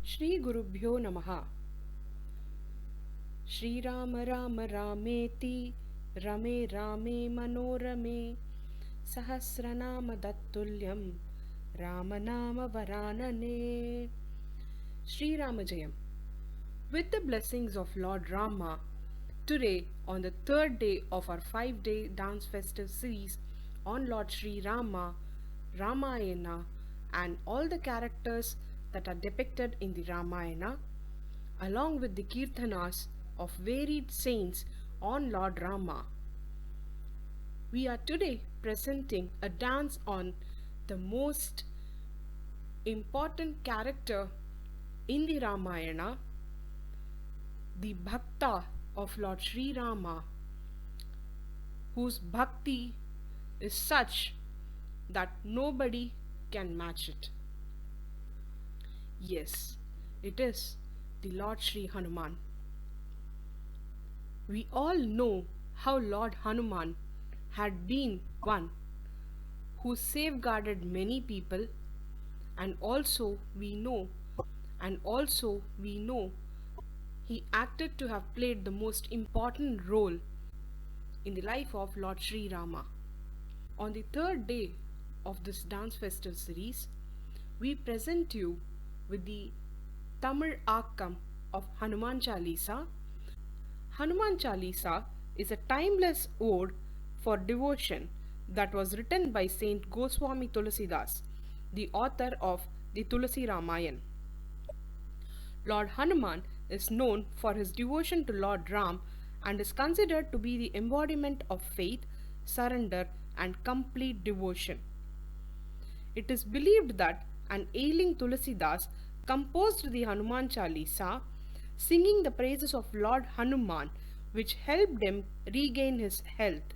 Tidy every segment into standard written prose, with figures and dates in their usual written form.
श्री गुरुभ्यो नमः। श्रीराम राम रामेति रमे रामे मनोरमे सहस्रनाम तत्तुल्यं रामनाम वरानने। Sri Rama Jayam. With the blessings of Lord Rama, today on the third day of our 5-day dance festive series on Lord Sri Rama, Ramayana and all the characters that are depicted in the Ramayana, along with the Kirtanas of varied saints on Lord Rama. We are today presenting a dance on the most important character in the Ramayana, the Bhakta of Lord Sri Rama, whose bhakti is such that nobody can match it. Yes, it is the Lord Sri Hanuman. We all know how Lord Hanuman had been one who safeguarded many people, and also we know he acted to have played the most important role in the life of Lord Sri Rama. On the third day of this dance festive series, we present you with the Tamil Akkam of Hanuman Chalisa. Hanuman Chalisa is a timeless ode for devotion that was written by Saint Goswami Tulasidas, the author of the Tulasi Ramayan. Lord Hanuman is known for his devotion to Lord Ram and is considered to be the embodiment of faith, surrender and complete devotion. It is believed that an ailing Tulasidas composed the Hanuman Chalisa singing the praises of Lord Hanuman, which helped him regain his health.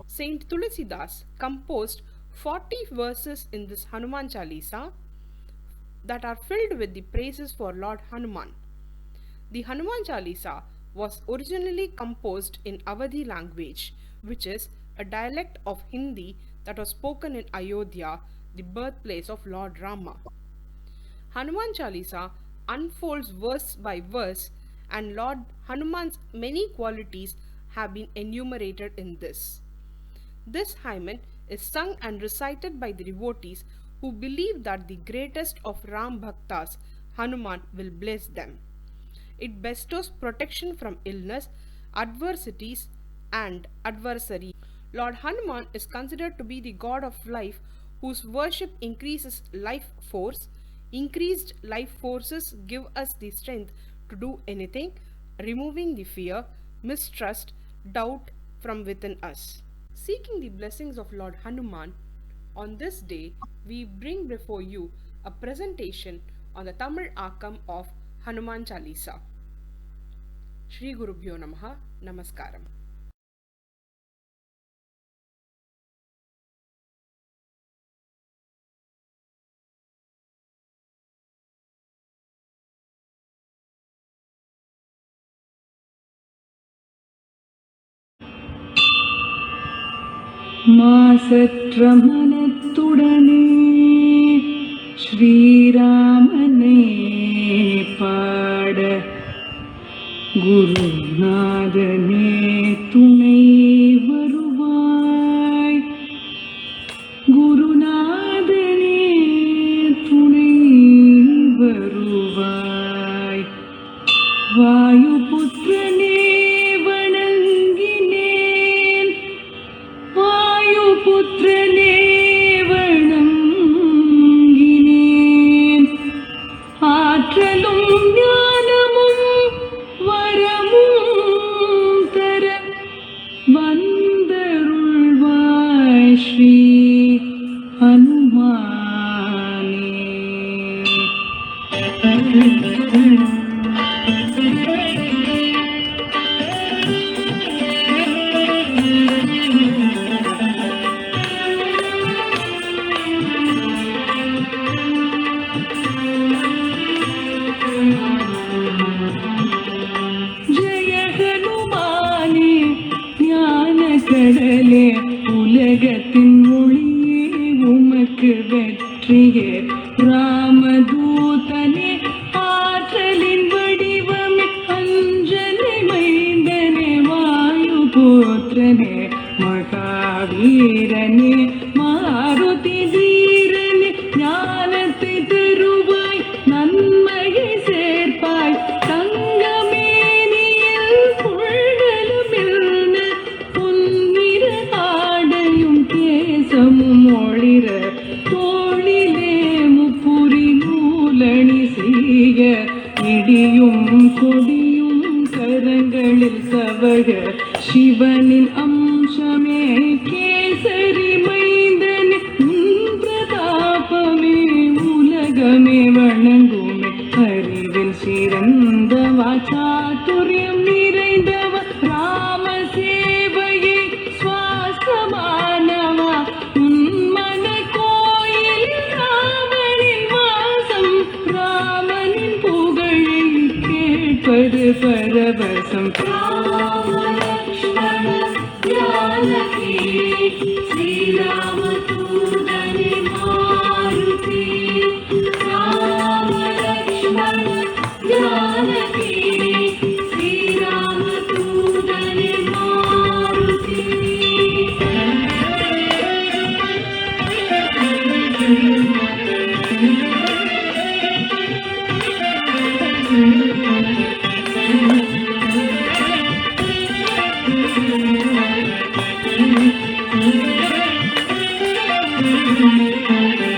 Saint Tulasidas composed 40 verses in this Hanuman Chalisa that are filled with the praises for Lord Hanuman. The Hanuman Chalisa was originally composed in Awadhi language, which is a dialect of Hindi that was spoken in Ayodhya, the birthplace of Lord Rama. Hanuman Chalisa unfolds verse by verse, and Lord Hanuman's many qualities have been enumerated in this. This hymn is sung and recited by the devotees who believe that the greatest of Ram Bhaktas, Hanuman, will bless them. It bestows protection from illness, adversities and adversary. Lord Hanuman is considered to be the god of life, whose worship increases life force. Increased life forces give us the strength to do anything, removing the fear, mistrust, doubt from within us. Seeking the blessings of Lord Hanuman, on this day we bring before you a presentation on the Tamil Akkam of Hanuman Chalisa. Shri Gurubhyo Namaha. Namaskaram. மாசற்ற மனத்துடனே ஸ்ரீராமனே பாட குருநாதனே துணை வருவாய், குருநாதனே துணை வருவாய். வாயுபுத்திரனே வணங்கினேன், வாயுபுத்திரனே வணங்கினேன். ஆற்றலும் ஞானமும் வரமும் தர வந்தருள்வாய் ஸ்ரீ ஹனுமானே. ஜெய ஹனுமானே ஞான கடலே, உலகத்தின் ஒளியே உமக்கு வெற்றியே. ராமதூதனே ஆ மாலையை சேர்ப்பாய் தங்கமேனியில் புள்ளலும் இல்ல பொன்னிற ஆடையும் கேசமும் ஒளிர தோளிலே முப்புரி நூலணி செய்ய இடியும் கொடியும் கரங்களில் தவழ சிவனின் அம்சமே கேசரி மைந்தனே உன் பிரதாபமே உலகமே வணங்குமே அறிவில் சிறந்தவா சாதுரியம் நிறைந்தவ ராம சேவையை சுவாசமானவா உன் மன கோயில் ராமனின் வாசம் ராமனின் புகழை கேட்பது பரவசம் ராம லக்ஷ்மண ஜானகி ஸ்ரீராம தூதனே மாருதி ராம லக்ஷ்மண ஜானகி ஸ்ரீராம தூதனே மாருதி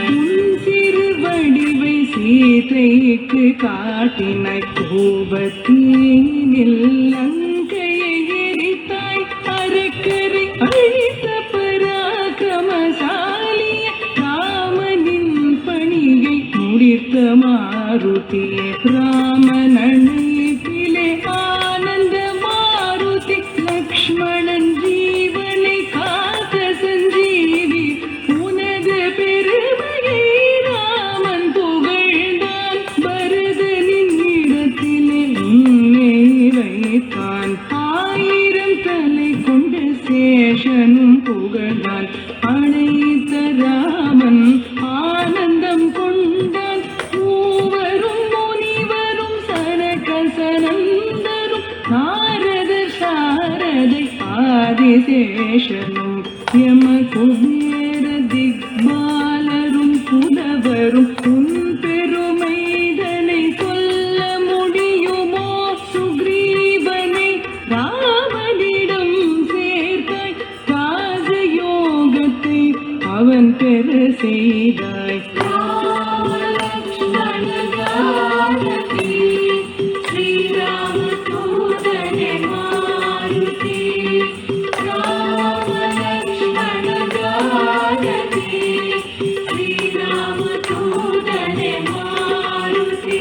உன் திருவடிவை சீதைக்கு காட்டினாய் கோபத்தீனில் லங்கையை எரித்தாய் அரக்கரை அழித்த பராக்கிரமசாலிய ராமனின் பணியை முடித்த மாருதியே ராமன் அழைப்பிலே ஆனந்த மாருதி லக்ஷ்மணன் ஜீவனை காத்த சஞ்சீவி உனது பெருமையை ராமன் புகழ்ந்தான் பரதனின் இடத்திலே உன்னை வைத்தான் ஆயிரம் தலை கொண்ட சேஷனும் புகழ்ந்தான் அழைத்த ராமன் ஆனந்தம் கொண்டான் மூவரும் முனிவரும் சனக சனந்தரும் நாரதர் சாரதை ஆதிசேஷனும் யம குபேர திக்பாலரும் புலவரும் உன் பெருமைதனை சொல்ல முடியுமோ சுக்ரீவனை ராமனிடம் சேர்த்தாய் ராஜயோகத்தை அவன் பெற செய்தாய் ராம லக்ஷ்மண ஜானகி ஸ்ரீராம தூதனே மாருதி ராம லக்ஷ்மண ஜானகி ஸ்ரீராம தூதனே மாருதி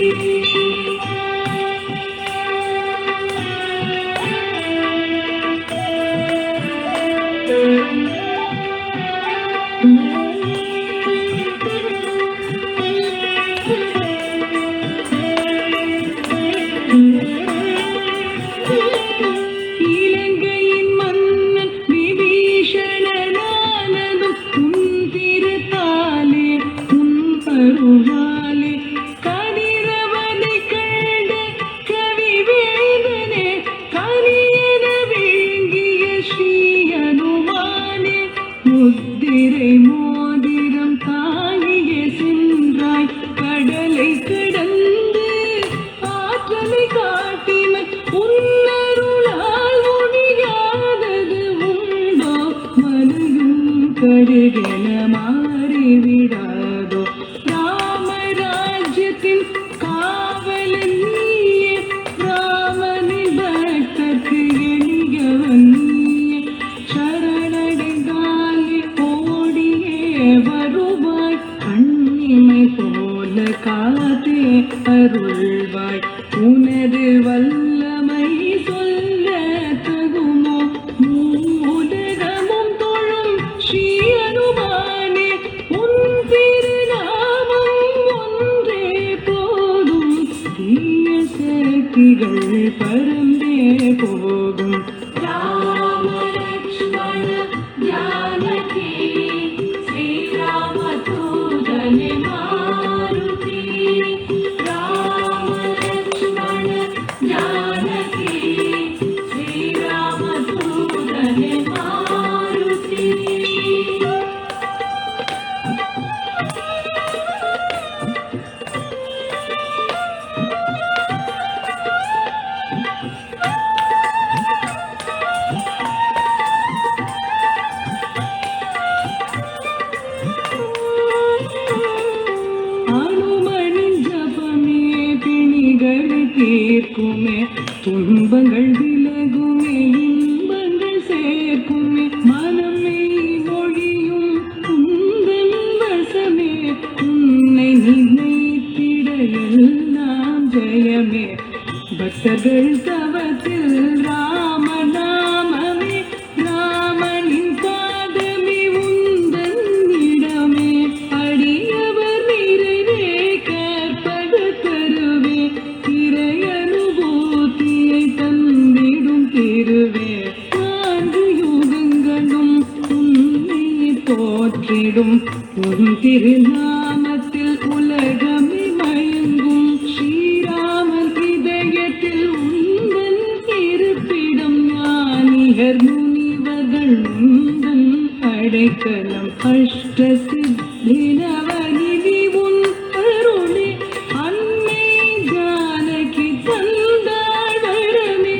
இலங்கையின் மன்னன் விபீஷணனானதும் உன் திருத்தாலே உன் அருளாலே கதிரவனை கண்ட கவி வேதனே கரியன விழுங்கிய ஸ்ரீ அனுமானே முத்திரை மோதிரம் தாங்கிய சென்றாய் கடலை கடந்து ஆற்றலை காட்டினாய் உன்னருளால் முடியாதது உண்டோ மலையும் கருகென மாறிவிடாதோ ராமராஜ்யத்தின் காவலன் நீயே ராமனின் பக்தர்க்கு எளியவன் நீயே சரணடைந்தாலே ஓடியே வருவாய் கண்ணிமை போல காத்தே அருள்வாய் உனது வல்லமை சொல்ல தகுமோ மூலகமும் தொழும் ஸ்ரீ அனுமானே உன் திருநாமம் ஒன்றே போதும் தீய சக்திகள் பரந்தே போகும் ராம லக்ஷ்மண ஜானகி ஸ்ரீராம தூதனே மாருதி ராம லக்ஷ்மண ஜானகி ஸ்ரீராம தூதனே மாருதி தீர்க்குமே, துன்பங்கள் விலகுமே, இன்பங்கள் சேர்க்குமே, மனமே மொழியும் உந்தன் வசமே, உன்னை நினைத்திட எல்லாம் ஜெயமே. பக்தர்கள் தவத்தில் ராமநாமமே, ராமனின் பாதமே உந்தன் இடமே, அடியவர் நிறைவே கற்பக தருவே, திரை அனுபூதியை தந்திடும் திருவே. 4 யுகங்களும் உன்னை போற்றிடும், உன் திருநாமத்தில் உலகமே மயங்கும். ஸ்ரீராமன் இதயத்தில் உந்தன் இருப்பிடம், ஞானிகர் முனிவர்கள் உந்தன் அடைக்கலம். அஷ்ட சித்தி நவநிதி உன் அருளே, அன்னை ஜானகி தந்தாள் வரமே,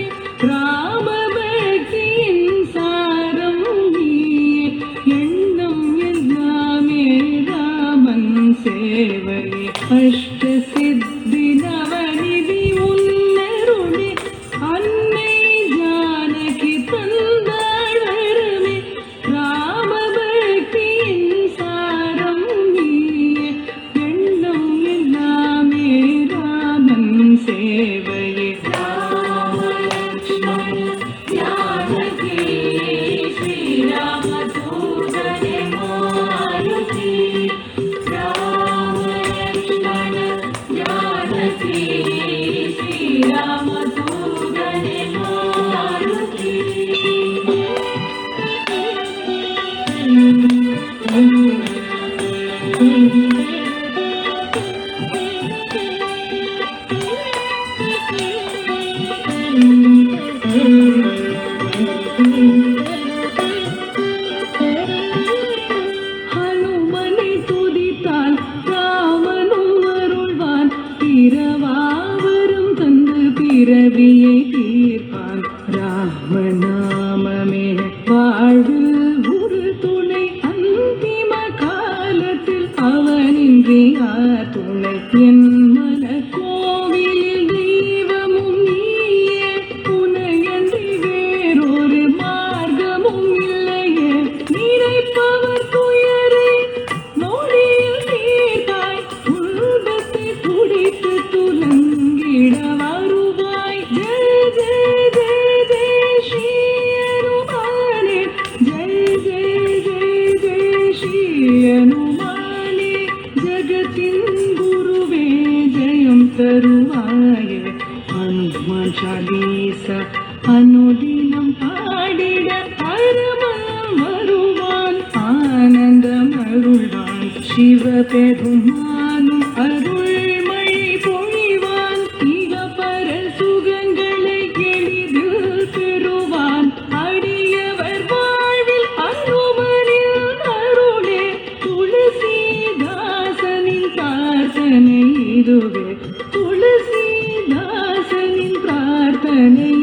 ராம பக்தியின் சாரம் நீயே, எண்ணம் எல்லாமே ராமன் சேவையே. அஷ்ட சித்தி நவநிதி உன் அருளே, அன்னை ஜானகி தந்தாள் வரமே, ராம பக்தியின் சாரம் நீயே, எண்ணம் எல்லாமே ராமன் சேவையே. ராம லக்ஷ்மண ஜானகி ஸ்ரீராம தூதனே மாருதி, ராம லக்ஷ்மண ஜானகி ஸ்ரீராம தூதனே மாருதி. ஹனுமனை துதித்தால் ராமனும் அருள்வான், பிறவாவரும் தந்து பிறவியை தீர்ப்பான். ராமநாமமே வாழ்வில் ஒரு துணை, அந்திம காலத்தில் அவனின்றி யார் துணை. என் மன கோவிலில் தெய்வமும் நீயே, உனையன்றி வேறொரு மார்க்கமும் இல்லையே. நினைப்பவர் துயரை நொடியில் தீர்த்தாய், உள்ளத்தை துடித்து துலங்கிட வருவாய். ஜெய ஜெய ஜெய ஜெய ஸ்ரீ அனுமானே, ஜெய ஜெய ஜெய ஜெய ஸ்ரீ அனுமானே, ஜகத்தின் குருவே ஜெயம் தருவாயே. ஹனுமான் சாலீசா அனுதினம் பாடிட பரமன் வருவான், ஆனந்தம் அருள்வான். சிவ பெருமானும் அருள்மழை பொழிவான், இக பர சுகங்களை எளிதில் பெறுவான். அடியவர் வாழ்வில் அனுமனில் அருளே, துளசிதாசனின் பிரார்த்தனை இதுவே, துளசிதாசனின் பிரார்த்தனை